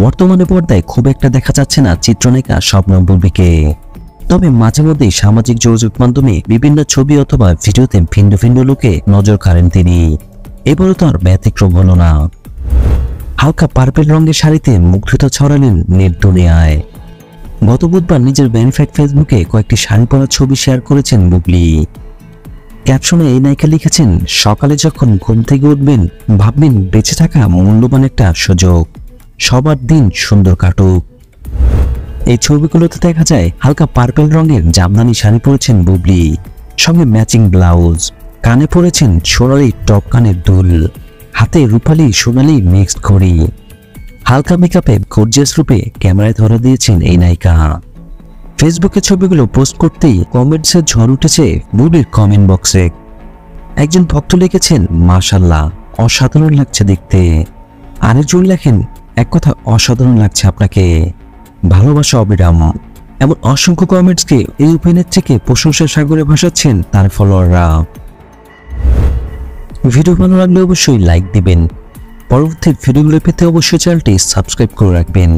বর্তমানে পর্দায় খুব একটা দেখা যাচ্ছে না চিত্রনায়িকা শবনম বুবলীকে। তবে মাঝে মধ্যেই সামাজিক যোগাযোগ মাধ্যমে বিভিন্ন ছবি অথবা ভিডিওতে ভিন্ন ভিন্ন লুকে নজর কাড়েন তিনি। এবারও তো আর ব্যতিক্রম হলো না। হালকা পার্পেল রঙের শাড়িতে মুগ্ধতা ছড়ালেন নেট দুনিয়ায়। গত বুধবার নিজের ভেরিফাইড ফেসবুকে কয়েকটি শাড়ি পরা ছবি শেয়ার করেছেন বুবলী। ক্যাপশনে এই নায়িকা লিখেছেন, সকালে যখন ঘুম থেকে উঠবেন ভাববেন বেঁচে থাকা মূল্যবান একটা সুযোগ, সবার দিন সুন্দর কাটুক। এই ছবিগুলোতে দেখা যায় হালকা পার্পেল রঙের জামদানি শাড়ি পরেছেন বুবলী, সঙ্গে ম্যাচিং ব্লাউজ, কানে পরেছেন সোনালি টপ কানের দুল, হাতে রূপালি সোনালি মিক্সড ঘড়ি। হালকা মেকআপে গর্জিয়াস রূপে ক্যামেরায় ধরা দিয়েছেন এই নায়িকা। ফেসবুকে ছবিগুলো পোস্ট করতেই কমেন্টসের ঝড় উঠেছে বুবলীর কমেন্ট বক্সে। একজন ভক্ত লিখেছেন, মাশাআল্লাহ, অসাধারণ লাগছে দেখতে। আরেকজন লেখেন, এক কথা অসাধারণ লাগছে আপনাকে, ভালোবাসা অবিরাম। এমন অসংখ্য কমেন্টসকে এই অভিনেত্রীকে প্রশংসার সাগরে ভাসাচ্ছেন তার ফলোয়াররা। ভিডিও ভালো লাগলে অবশ্যই লাইক দিবেন। পরবর্তী ভিডিওগুলো পেতে অবশ্যই চ্যানেলটি সাবস্ক্রাইব করে রাখবেন।